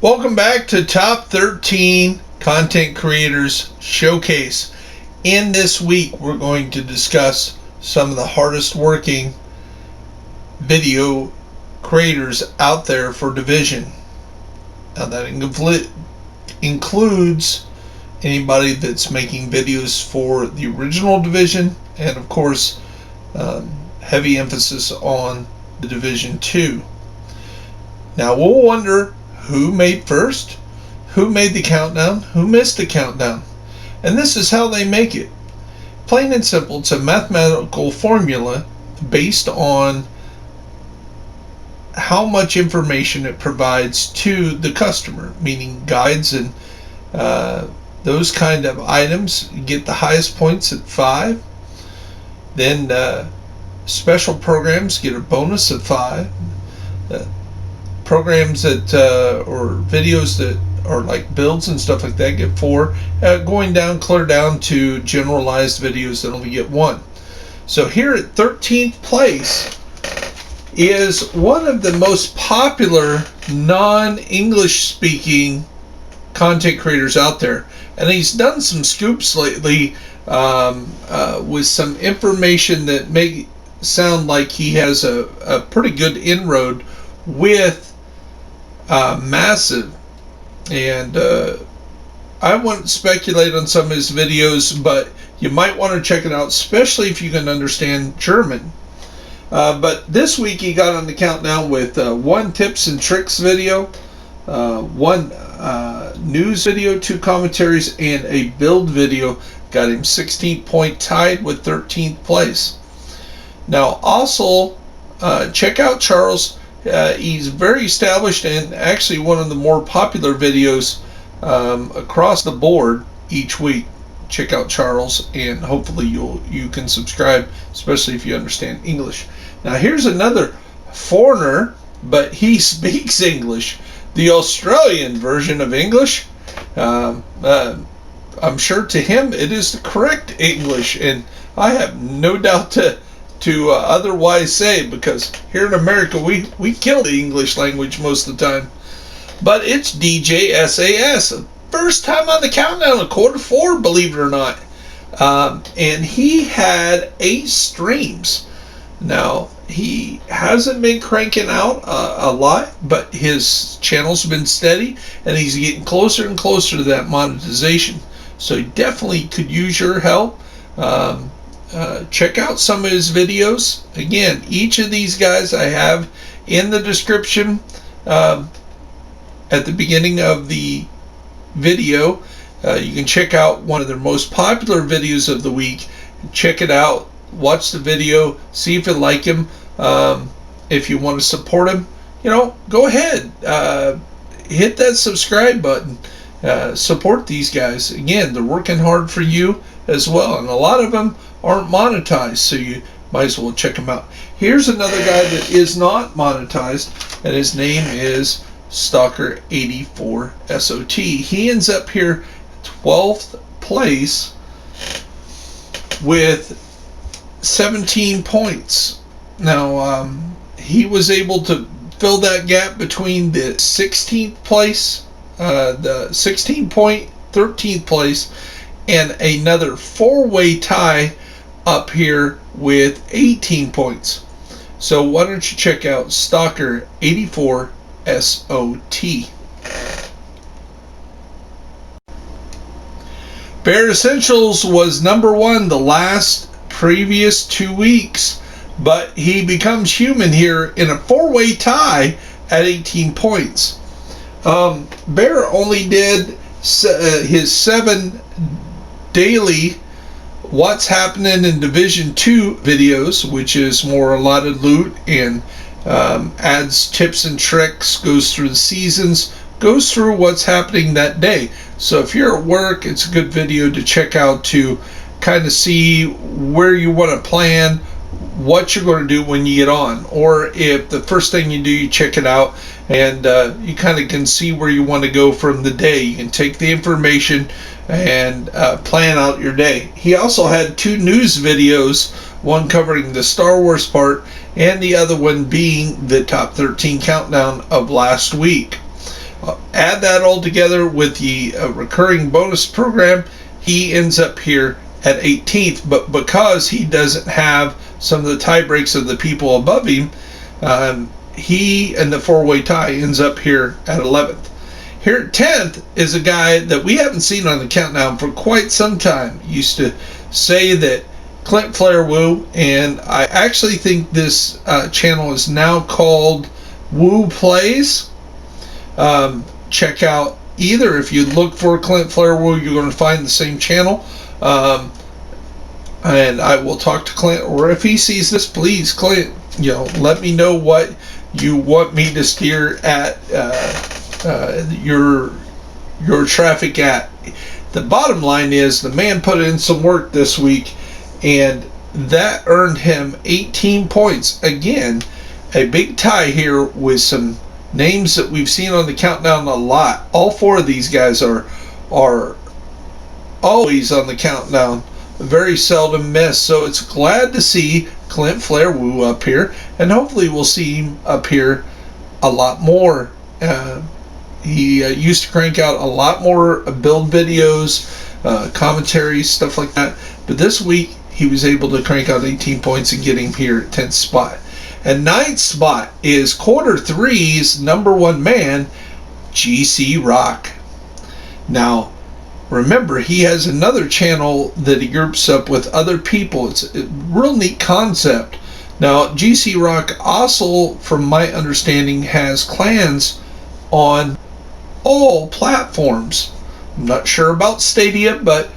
Welcome back to Top 13 Content Creators Showcase. In this week, we're going to discuss some of the hardest working video creators out there for Division. Now that includes anybody that's making videos for the original Division, and of course, heavy emphasis on the Division 2. Now we'll wonder who made first, who made the countdown, who missed the countdown. And this is how they make it. Plain and simple, it's a mathematical formula based on how much information it provides to the customer, meaning guides and those kind of items. You get the highest points at 5. Then special programs get a bonus of 5. Programs that or videos that are like builds and stuff like that get 4. Going down, clear down to generalized videos that only get 1. So here at 13th place is one of the most popular non-English speaking content creators out there, and he's done some scoops lately with some information that may sound like he has a pretty good inroad with Massive. And I wouldn't speculate on some of his videos, but you might want to check it out, especially if you can understand German. But this week he got on the countdown with 1 tips and tricks video, 1 news video, 2 commentaries, and a build video. Got him 16th point, tied with 13th place. Now also check out Charles. He's very established and actually one of the more popular videos across the board each week. Check out Charles, and hopefully you can subscribe, especially if you understand English. Now here's another foreigner, but he speaks English, the Australian version of English. I'm sure to him it is the correct English, and I have no doubt to otherwise say, because here in America we kill the English language most of the time. But it's DJSAS, first time on the countdown of Q4, believe it or not. And he had 8 streams. Now he hasn't been cranking out a lot, but his channel's been steady, and he's getting closer and closer to that monetization. So he definitely could use your help. Check out some of his videos. Again, each of these guys I have in the description at the beginning of the video. You can check out one of their most popular videos of the week. Check it out, watch the video, see if you like him. If you want to support him, go ahead, hit that subscribe button. Support these guys. Again, they're working hard for you as well, and a lot of them aren't monetized, so you might as well check them out. Here's another guy that is not monetized, and his name is Stalker 84 SOT. He ends up here 12th place with 17 points. Now he was able to fill that gap between the 16th place, the 16 point 13th place, and another 4-way tie up here with 18 points. So why don't you check out Stalker 84 SOT. Bare Essentials was #1 the last previous 2 weeks, but he becomes human here in a 4-way tie at 18 points. Bear only did his 7 daily What's Happening in Division 2 videos, which is more allotted loot and adds tips and tricks, goes through the seasons, goes through what's happening that day. So if you're at work, it's a good video to check out to kind of see where you want to plan what you're going to do when you get on. Or if the first thing you do, you check it out and you kind of can see where you want to go from the day. You can take the information and plan out your day. He also had 2 news videos, one covering the Star Wars part and the other one being the top 13 countdown of last week. add that all together with the recurring bonus program, he ends up here at 18th. But because he doesn't have some of the tie breaks of the people above him, he and the four-way tie ends up here at 11th. Here at 10th is a guy that we haven't seen on the countdown for quite some time. Used to say that Clint Flair Woo, and I actually think this channel is now called Woo Plays. Check out either. If you look for Clint Flair Woo, you're going to find the same channel. And I will talk to Clint, or if he sees this, please, Clint, let me know what you want me to steer at your traffic at. The bottom line is the man put in some work this week, and that earned him 18 points. Again, a big tie here with some names that we've seen on the countdown a lot. All four of these guys are always on the countdown, very seldom miss. So it's glad to see Clint Flair Woo up here, and hopefully we'll see him up here a lot more. He used to crank out a lot more build videos, commentaries, stuff like that. But this week he was able to crank out 18 points and get him here at 10th spot. And 9th spot is Q3's #1 man, GCRock. Now, remember, he has another channel that he groups up with other people. It's a real neat concept. Now, GCRock also, from my understanding, has clans on all platforms. I'm not sure about Stadia, but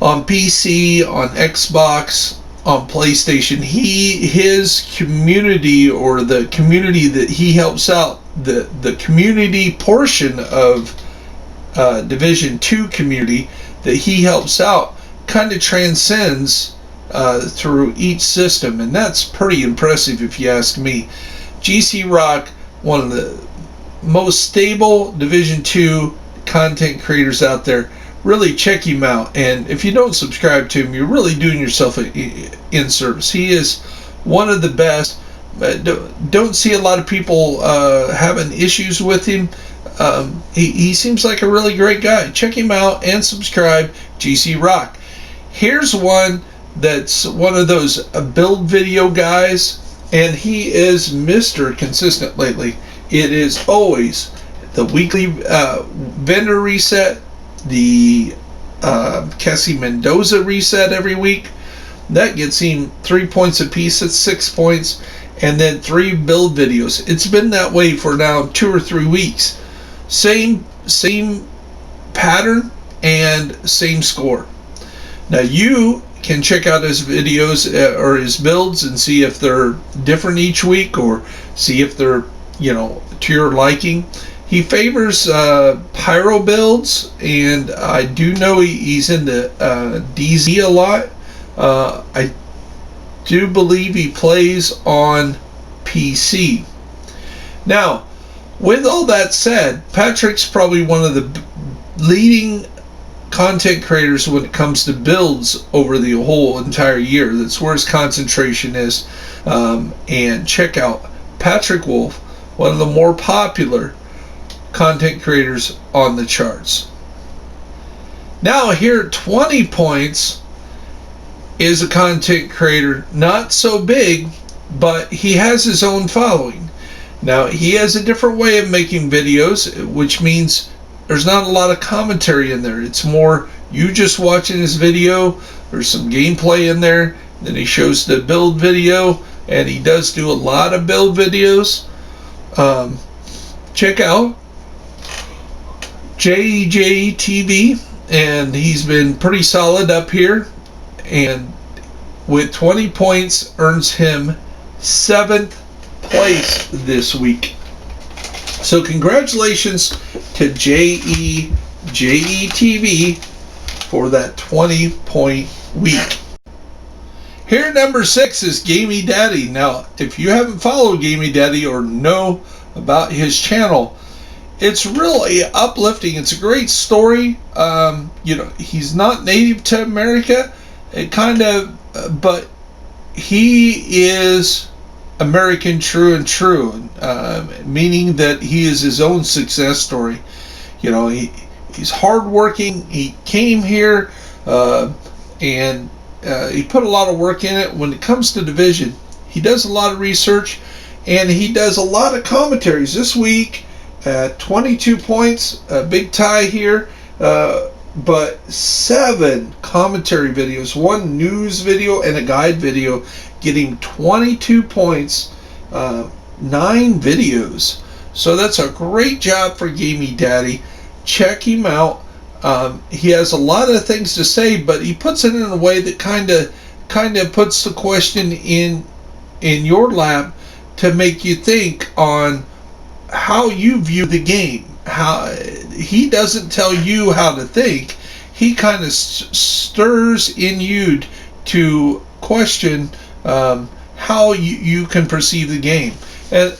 on PC, on Xbox, on PlayStation, his community, or the community that he helps out, the community portion of Division 2 community that he helps out, kind of transcends through each system, and that's pretty impressive if you ask me. GCRock, one of the most stable Division 2 content creators out there. Really check him out, and if you don't subscribe to him, you're really doing yourself in service. He is one of the best. Don't see a lot of people having issues with him. He seems like a really great guy. Check him out and subscribe. GCRock. Here's one that's one of those build video guys, and he is Mr. Consistent lately. It is always the weekly vendor reset, the Cassie Mendoza reset every week. That gets him 3 points apiece. That's 6 points. And then 3 build videos. It's been that way for now 2 or 3 weeks. Same pattern and same score. Now you can check out his videos or his builds and see if they're different each week, or see if they're to your liking. He favors pyro builds, and I do know he's into DZ a lot. I do believe he plays on PC. Now, with all that said, Patrick's probably one of the leading content creators when it comes to builds over the whole entire year. That's where his concentration is. And check out Patrick Wolf, one of the more popular content creators on the charts. Now here at 20 points is a content creator, not so big, but he has his own following. Now he has a different way of making videos, which means there's not a lot of commentary in there. It's more you just watching his video. There's some gameplay in there. Then he shows the build video, and he does do a lot of build videos. Check out JJTV, and he's been pretty solid up here, and with 20 points earns him 7th place this week. So congratulations to JJTV for that 20-point week. Here at number 6 is Gamey Daddy. Now, if you haven't followed Gamey Daddy or know about his channel, it's really uplifting. It's a great story. He's not native to America, but he is American true and true, meaning that he is his own success story. You know, he's hardworking. He came here and he put a lot of work in it. When it comes to division, he does a lot of research and he does a lot of commentaries. This week, 22 points, a big tie here, but 7 commentary videos, 1 news video and a guide video, getting 22 points, 9 videos. So that's a great job for Gamey Daddy. Check him out. He has a lot of things to say, but he puts it in a way that kind of puts the question in your lap to make you think on how you view the game. How he doesn't tell you how to think. He kind of stirs in you to question how you can perceive the game. And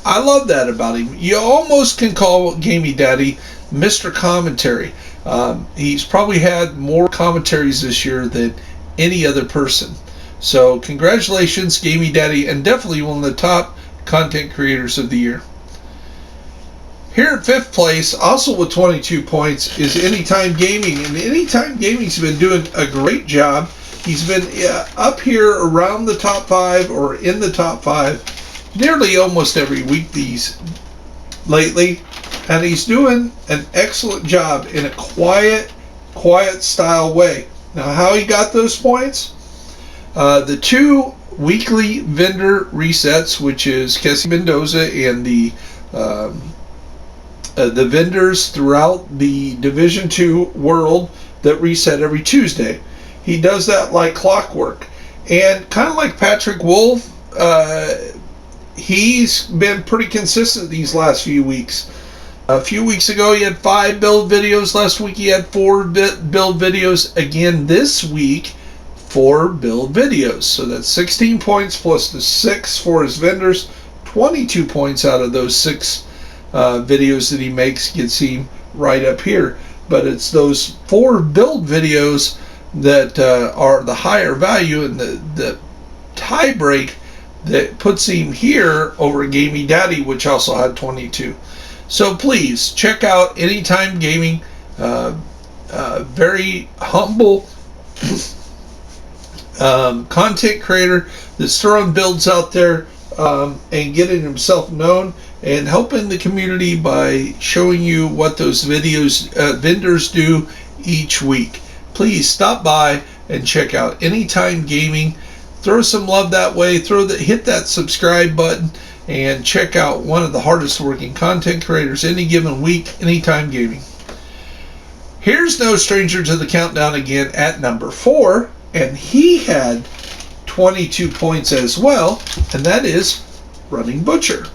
I love that about him. You almost can call Gamey Daddy Mr. Commentary. He's probably had more commentaries this year than any other person. So congratulations, Gamey Daddy, and definitely one of the top content creators of the year. Here in 5th place, also with 22 points, is Anytime Gaming. And Anytime Gaming's been doing a great job. He's been up here around the top 5 or in the top 5 nearly almost every week lately. And he's doing an excellent job in a quiet style way. Now, how he got those points? The 2 weekly vendor resets, which is Kessie Mendoza and the vendors throughout the Division 2 world that reset every Tuesday. He does that like clockwork. And kind of like Patrick Wolf, he's been pretty consistent these last few weeks. A few weeks ago he had 5 build videos. Last week he had 4 build videos. Again this week, 4 build videos. So that's 16 points plus the 6 for his vendors. 22 points out of those 6 videos that he makes gets him right up here. But it's those 4 build videos that are the higher value, and the tie break that puts him here over Gamey Daddy, which also had 22. So please check out Anytime Gaming. Very humble content creator that's throwing builds out there and getting himself known and helping the community by showing you what those vendors do each week. Please stop by and check out Anytime Gaming. Throw some love that way. Hit that subscribe button and check out one of the hardest working content creators any given week, Anytime Gaming. Here's no stranger to the countdown again at number 4, and he had 22 points as well, and that is Running Butcher.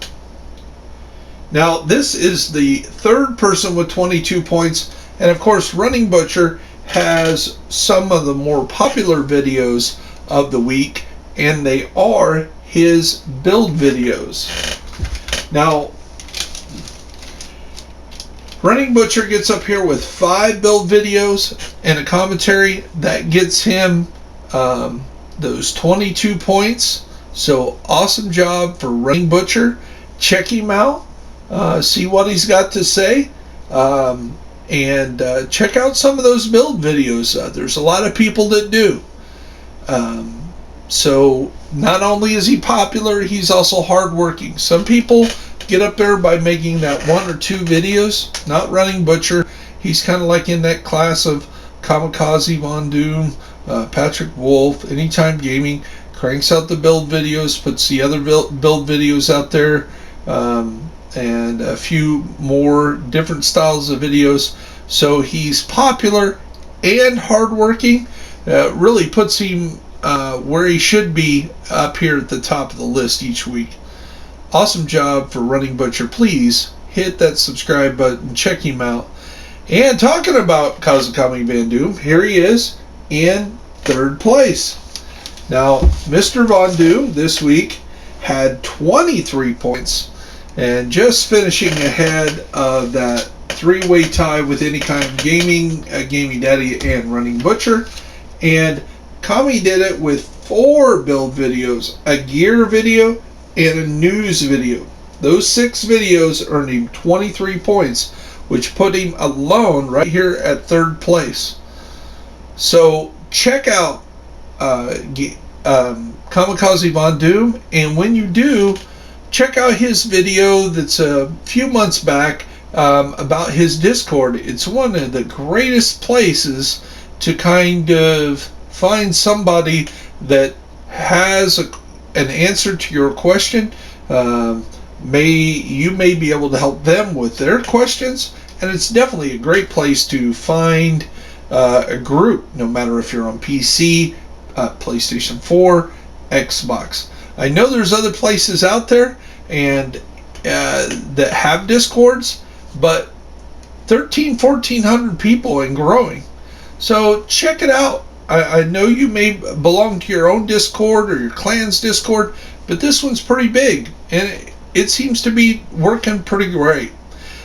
Now this is the 3rd person with 22 points, and of course Running Butcher has some of the more popular videos of the week, and they are his build videos. Now Running Butcher gets up here with 5 build videos and a commentary. That gets him those 22 points. So awesome job for Running Butcher. Check him out, see what he's got to say, and check out some of those build videos. There's a lot of people that do. So not only is he popular, he's also hardworking. Some people get up there by making that 1 or 2 videos. Not Running Butcher. He's kind of like in that class of Kamikaze, fondue, Patrick Wolf. Anytime Gaming cranks out the build videos, puts the other build videos out there, and a few more different styles of videos. So he's popular and hardworking. Really puts him where he should be, up here at the top of the list each week. Awesome job for Running Butcher. Please hit that subscribe button, check him out. And talking about Kazakami Van Doom, here he is in 3rd place. Now Mr. Von Doom this week had 23 points and just finishing ahead of that 3-way tie with Anytime Gaming, Gamey Daddy, and Running Butcher. And Kami did it with 4 build videos, a gear video, and a news video. Those 6 videos earned him 23 points, which put him alone right here at 3rd place. So check out Kamikaze fondue, and when you do, check out his video that's a few months back about his Discord. It's one of the greatest places to kind of find somebody that has an answer to your question. You may be able to help them with their questions, and it's definitely a great place to find a group, no matter if you're on PC, PlayStation 4, Xbox. I know there's other places out there and that have Discords, but 1,400 people and growing. So check it out. I know you may belong to your own Discord or your clan's Discord, but this one's pretty big, and it seems to be working pretty great.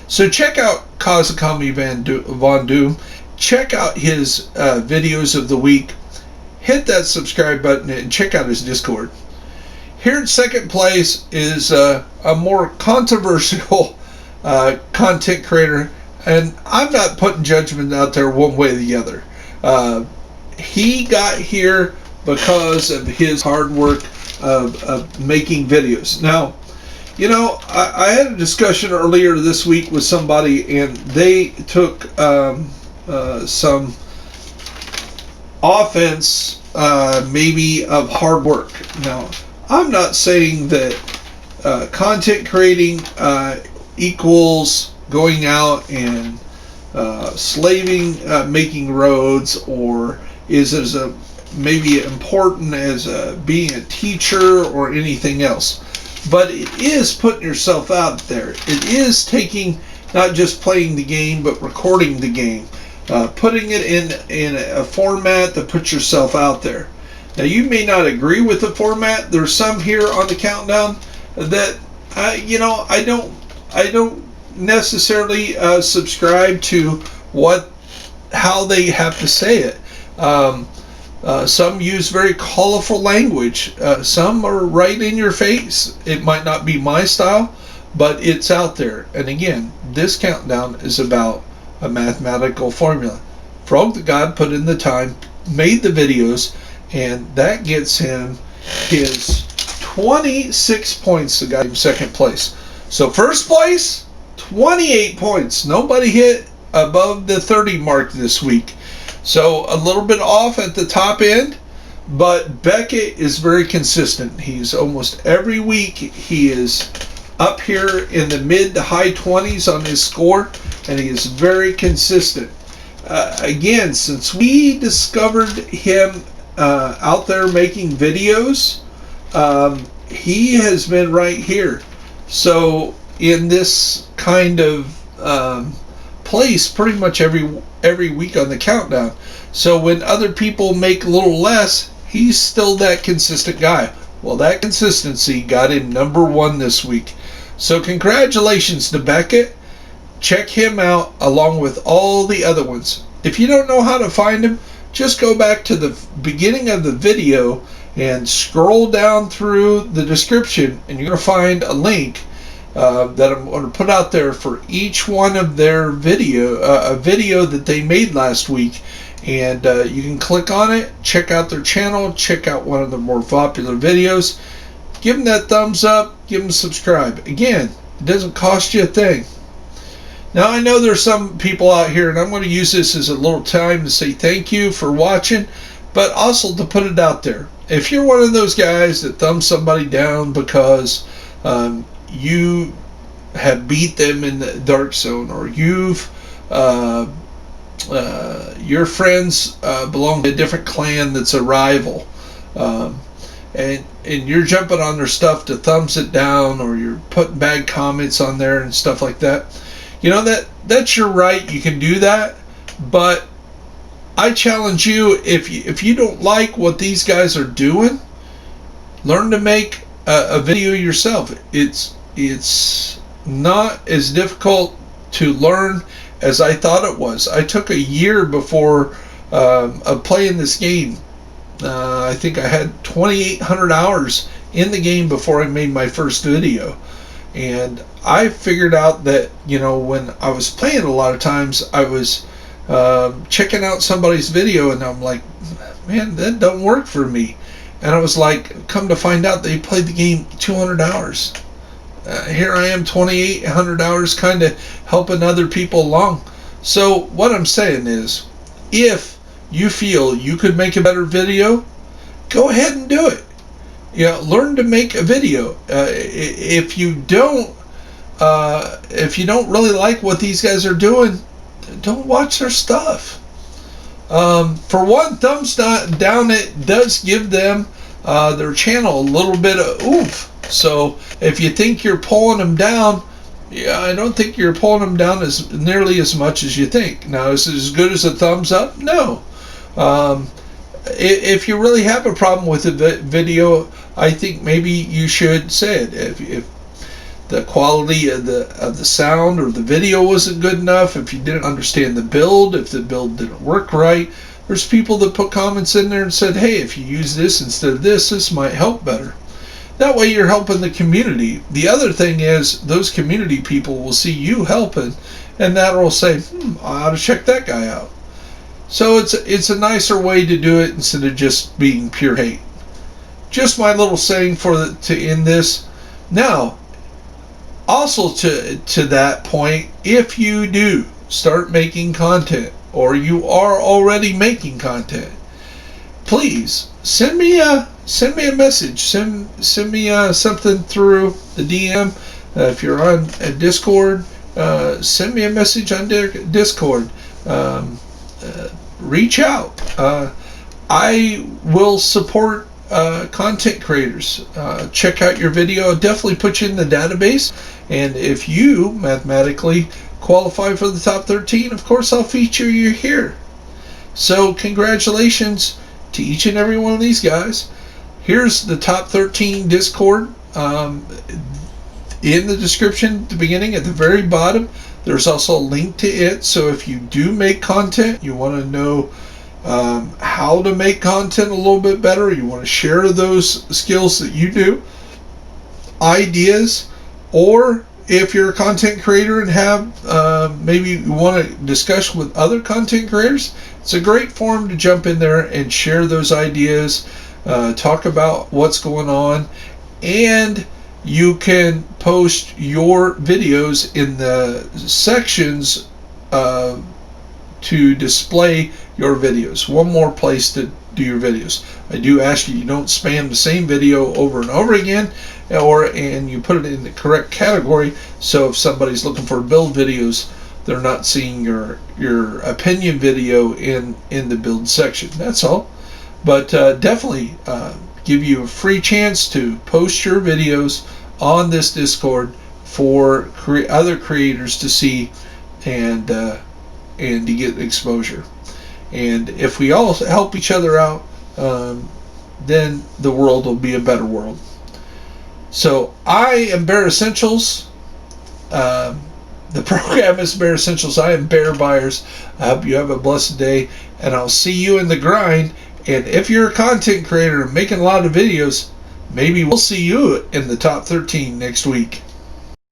So check out Kamikaze fondue. Check out his videos of the week. Hit that subscribe button and check out his Discord. Here in 2nd place is a more controversial content creator, and I'm not putting judgment out there one way or the other. He got here because of his hard work of making videos. Now, you know, I had a discussion earlier this week with somebody, and they took some offense maybe of hard work. Now, I'm not saying that content creating equals going out and slaving, making roads, or is as maybe important as being a teacher or anything else. But it is putting yourself out there. It is taking, not just playing the game, but recording the game, putting it in a format that puts yourself out there. Now, you may not agree with the format. There's some here on the countdown that you know, I don't necessarily subscribe to how they have to say it. Some use very colorful language. Some are right in your face. It might not be my style, but it's out there. And again, this countdown is about a mathematical formula. Frog the God put in the time, made the videos, and that gets him his 26 points. The guy in 2nd place. So 1st place, 28 points. Nobody hit above the 30 mark this week. So a little bit off at the top end, but BECKKET is very consistent. He's almost every week he is up here in the mid to high 20s on his score, and he is very consistent. Again, since we discovered him out there making videos, he has been right here. So in this kind of place pretty much every week on the countdown. So when other people make a little less, he's still that consistent guy. Well, that consistency got him number 1 this week. So congratulations to BECKKET. Check him out along with all the other ones. If you don't know how to find him, just go back to the beginning of the video and scroll down through the description, and you're going to find a link that I'm going to put out there for each one of their video, a video that they made last week, and you can click on it, check out their channel, check out one of the more popular videos, give them that thumbs up, give them subscribe. Again, it doesn't cost you a thing. Now, I know there's some people out here, and I'm going to use this as a little time to say thank you for watching, but also to put it out there. If you're one of those guys that thumbs somebody down because you have beat them in the dark zone, or you've your friends belong to a different clan that's a rival, and you're jumping on their stuff to thumbs it down, or you're putting bad comments on there and stuff like that, you know, that's your right. You can do that, but I challenge you, if you don't like what these guys are doing, learn to make a video yourself. It's not as difficult to learn as I thought it was. I took a year before of playing this game. I think I had 2,800 hours in the game before I made my first video. And I figured out that, you know, when I was playing, a lot of times I was checking out somebody's video and I'm like, man, that don't work for me. And I was like, come to find out they played the game 200 hours. Here I am, 2,800 hours, kind of helping other people along. So what I'm saying is, if you feel you could make a better video, go ahead and do it. You know, learn to make a video. If you don't really like what these guys are doing, don't watch their stuff. For one, thumbs down, it does give them their channel a little bit of oomph. So if you think you're pulling them down, yeah, I don't think you're pulling them down as nearly as much as you think. Now, is it as good as a thumbs up? No. If you really have a problem with the video, I think maybe you should say it. If the quality of the sound or the video wasn't good enough, if you didn't understand the build, if the build didn't work right, there's people that put comments in there and said, hey, if you use this instead of this might help better. That way you're helping the community. The other thing is, those community people will see you helping, and that will say, I ought to check that guy out. So it's a nicer way to do it instead of just being pure hate. Just my little saying to end this. Now, also to that point, if you do start making content, or you are already making content, please send me a message. Send me something through the DM. If you're on a Discord, send me a message on Discord. Reach out. I will support content creators. Check out your video. Definitely put you in the database, and if you mathematically qualify for the top 13, of course I'll feature you here. So congratulations to each and every one of these guys. Here's the top 13 Discord in the description at the beginning. At the very bottom there's also a link to it, so if you do make content, you want to know how to make content a little bit better, you want to share those skills that you do, ideas, or if you're a content creator and have maybe you want to discuss with other content creators, it's a great forum to jump in there and share those ideas, talk about what's going on, and you can post your videos in the sections to display your videos. One more place to do your videos. I do ask you don't spam the same video over and over again, and you put it in the correct category, so if somebody's looking for build videos, they're not seeing your opinion video in the build section. That's all. But definitely give you a free chance to post your videos on this Discord for other creators to see and to get exposure. And if we all help each other out, then the world will be a better world. So I am Bear Essentials. The program is Bear Essentials. I am Bear BYERS. I hope you have a blessed day, and I'll see you in the grind. And if you're a content creator and making a lot of videos, maybe we'll see you in the top 13 next week.